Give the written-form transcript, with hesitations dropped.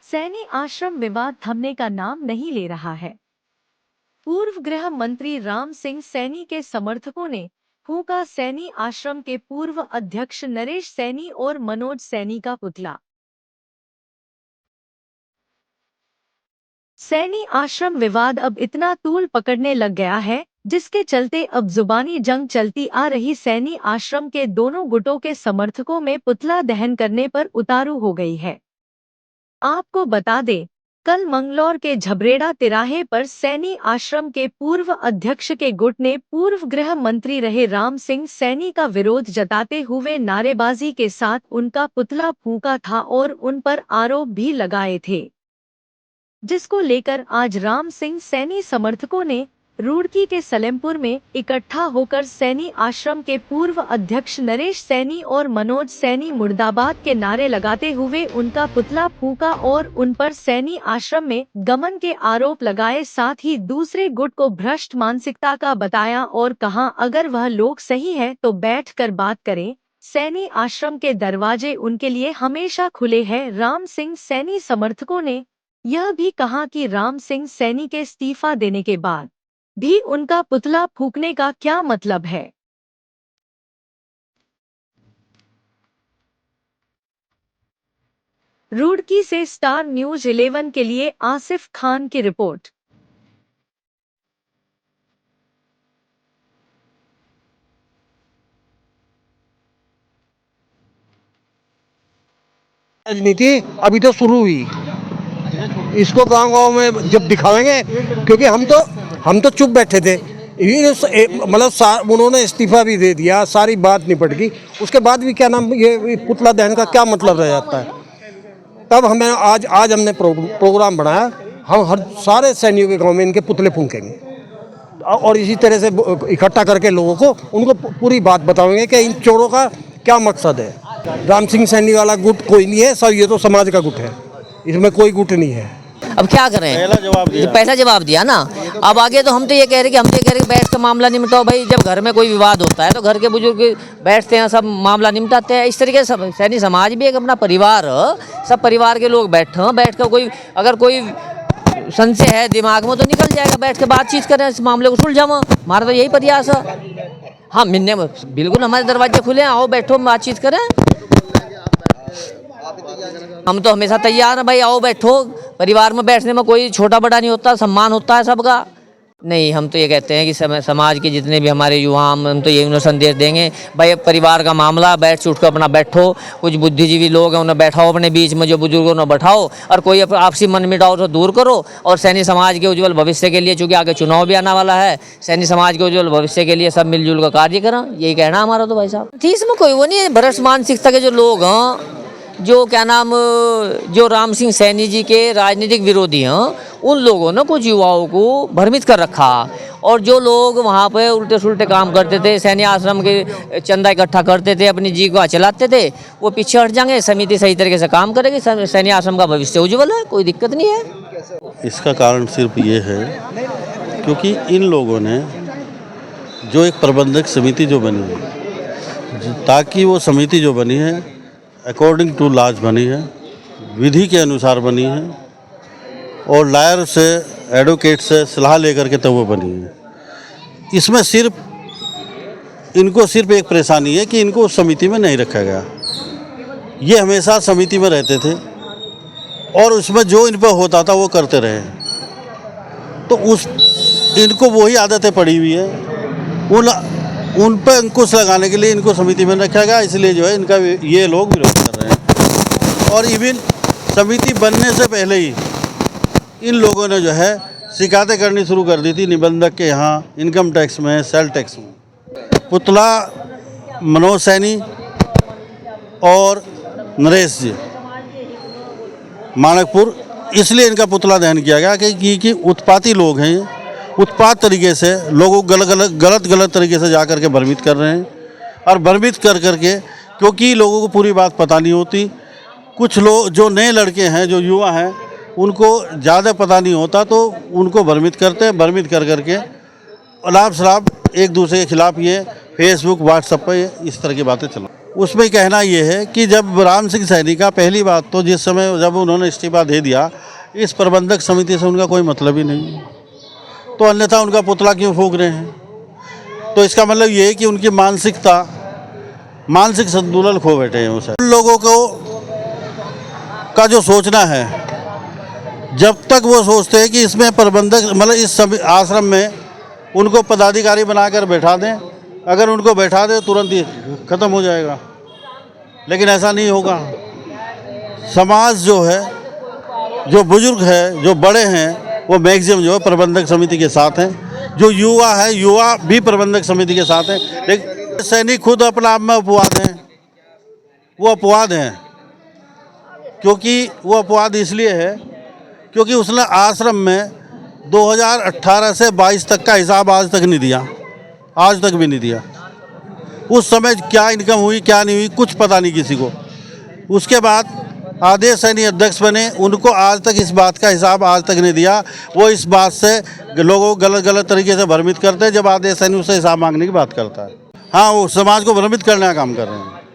सैनी आश्रम विवाद थमने का नाम नहीं ले रहा है। पूर्व गृह मंत्री राम सिंह सैनी के समर्थकों ने फूंका सैनी आश्रम के पूर्व अध्यक्ष नरेश सैनी और मनोज सैनी का पुतला। सैनी आश्रम विवाद अब इतना तूल पकड़ने लग गया है, जिसके चलते अब जुबानी जंग चलती आ रही सैनी आश्रम के दोनों गुटों के समर्थकों में पुतला दहन करने पर उतारू हो गई है। आपको बता दें, कल मंगलौर के झबरेड़ा तिराहे पर सैनी आश्रम के पूर्व अध्यक्ष के गुट ने पूर्व गृह मंत्री रहे राम सिंह सैनी का विरोध जताते हुए नारेबाजी के साथ उनका पुतला फूंका था और उन पर आरोप भी लगाए थे, जिसको लेकर आज राम सिंह सैनी समर्थकों ने रुड़की के सलेमपुर में इकट्ठा होकर सैनी आश्रम के पूर्व अध्यक्ष नरेश सैनी और मनोज सैनी मुर्दाबाद के नारे लगाते हुए उनका पुतला फूंका और उन पर सैनी आश्रम में गमन के आरोप लगाए। साथ ही दूसरे गुट को भ्रष्ट मानसिकता का बताया और कहा, अगर वह लोग सही है तो बैठकर बात करें। सैनी आश्रम के दरवाजे उनके लिए हमेशा खुले हैं। राम सिंह सैनी समर्थकों ने यह भी कहा कि राम सिंह सैनी के इस्तीफा देने के बाद भी उनका पुतला फूंकने का क्या मतलब है। रुड़की से स्टार न्यूज 11 के लिए आसिफ खान की रिपोर्ट। राजनीति अभी तो शुरू हुई, इसको गांव-गांव में जब दिखाएंगे, क्योंकि हम तो चुप बैठे थे। मतलब उन्होंने इस्तीफा भी दे दिया, सारी बात निपट गई, उसके बाद भी क्या नाम ये पुतला दहन का क्या मतलब रह जाता है। तब हमें आज हमने प्रोग्राम बनाया, हम हर सारे सैनिकों के गांव में इनके पुतले फूंकेंगे और इसी तरह से इकट्ठा करके लोगों को उनको पूरी बात बताएंगे कि इन चोरों का क्या मकसद है। राम सिंह सैनी वाला गुट कोई नहीं है, सब ये तो समाज का गुट है, इसमें कोई गुट नहीं है। अब क्या करें, पहला जवाब दिया ना। अब आगे तो हम तो ये कह रहे कि बैठ कर मामला निपटाओ भाई। जब घर में कोई विवाद होता है तो घर के बुजुर्ग बैठते हैं, सब मामला निपटाते हैं। इस तरीके से सैनी समाज भी एक अपना परिवार, सब परिवार के लोग बैठ कर कोई अगर कोई संशय है दिमाग में तो निकल जाएगा, बैठ के बातचीत करें, इस मामले को सुलझाओ। हमारा तो यही प्रयास है। हाँ, मिलने में बिल्कुल हमारे दरवाजे खुले हैं, आओ बैठो बातचीत करें। हम तो हमेशा तैयार हैं भाई, आओ बैठो। परिवार में बैठने में कोई छोटा बड़ा नहीं होता, सम्मान होता है सबका। नहीं, हम तो ये कहते हैं कि समाज के जितने भी हमारे युवा, हम तो ये उन्हें संदेश देंगे भाई, परिवार का मामला बैठ उठ कर अपना बैठो। कुछ बुद्धिजीवी लोग हैं उन्हें बैठाओ, अपने बीच में जो बुजुर्गों उन्हें बैठाओ, और कोई आपसी मन मिटाओ तो दूर करो। और सैनी समाज के उज्जवल भविष्य के लिए, चूँकि आगे चुनाव भी आने वाला है, सैनी समाज के उज्जवल भविष्य के लिए सब मिलजुल कर कार्य करें, यही कहना हमारा। तो भाई साहब इसमें कोई वो नहीं है, भ्रष्ट मानसिकता के जो लोग हैं, जो क्या नाम जो राम सिंह सैनी जी के राजनीतिक विरोधी हैं, उन लोगों ने कुछ युवाओं को भ्रमित कर रखा। और जो लोग वहाँ पे उल्टे सुलटे काम करते थे, सैनी आश्रम के चंदा इकट्ठा करते थे, अपनी जीविका चलाते थे, वो पीछे हट जाएंगे। समिति सही तरीके से काम करेगी, सैनी आश्रम का भविष्य उज्जवल है, कोई दिक्कत नहीं है। इसका कारण सिर्फ ये है क्योंकि इन लोगों ने जो एक प्रबंधक समिति जो बनी है, ताकि वो समिति जो बनी है अकॉर्डिंग टू लॉज बनी है, विधि के अनुसार बनी है, और लॉयर से एडवोकेट से सलाह लेकर के तब वो बनी है। इसमें इनको सिर्फ एक परेशानी है कि इनको उस समिति में नहीं रखा गया। ये हमेशा समिति में रहते थे और उसमें जो इन पर होता था वो करते रहे, तो इनको वही आदतें पड़ी हुई है। उन पर अंकुश लगाने के लिए इनको समिति में रखा गया, इसलिए जो है इनका ये लोग विरोध कर रहे हैं। और इवन समिति बनने से पहले ही इन लोगों ने जो है शिकायतें करनी शुरू कर दी थी निबंधक के यहाँ, इनकम टैक्स में, सेल टैक्स में। पुतला मनोज सैनी और नरेश जी माणकपुर, इसलिए इनका पुतला दहन किया गया कि उत्पाती लोग हैं, उत्पात तरीके से लोगों को गलत तरीके से जा कर के भ्रमित कर रहे हैं। और भ्रमित कर के क्योंकि लोगों को पूरी बात पता नहीं होती, कुछ लोग जो नए लड़के हैं, जो युवा हैं, उनको ज़्यादा पता नहीं होता, तो उनको भ्रमित करते हैं। भ्रमित कर के अलाप शलाप एक दूसरे के खिलाफ ये फेसबुक व्हाट्सएप पर इस तरह की बातें चला। उसमें कहना ये है कि जब राम सिंह सैनी का पहली बात तो जिस समय जब उन्होंने इस्तीफा दे दिया, इस प्रबंधक समिति से उनका कोई मतलब ही नहीं, तो अन्यथा उनका पुतला क्यों फूंक रहे हैं? तो इसका मतलब ये है कि उनकी मानसिक संतुलन खो बैठे हैं उसे। उन लोगों को का जो सोचना है, जब तक वो सोचते हैं कि इसमें प्रबंधक मतलब इस आश्रम में उनको पदाधिकारी बनाकर बैठा दें, अगर उनको बैठा दें तुरंत ही ख़त्म हो जाएगा, लेकिन ऐसा नहीं होगा। समाज जो है, जो बुजुर्ग है, जो बड़े हैं, वो मैक्सिमम जो है प्रबंधक समिति के साथ हैं। जो युवा है, युवा भी प्रबंधक समिति के साथ हैं। लेकिन सैनिक खुद अपने आप में अपवाद हैं, वो अपवाद हैं। क्योंकि वो अपवाद इसलिए है क्योंकि उसने आश्रम में 2018 से 22 तक का हिसाब आज तक नहीं दिया, आज तक भी नहीं दिया। उस समय क्या इनकम हुई क्या नहीं हुई कुछ पता नहीं किसी को। उसके बाद आदेश सैनी अध्यक्ष बने, उनको आज तक इस बात का हिसाब आज तक नहीं दिया। वो इस बात से लोगों को गलत तरीके से भ्रमित करते हैं जब आदेश सैनी उससे हिसाब मांगने की बात करता है। हाँ, वो समाज को भ्रमित करने का काम कर रहे हैं।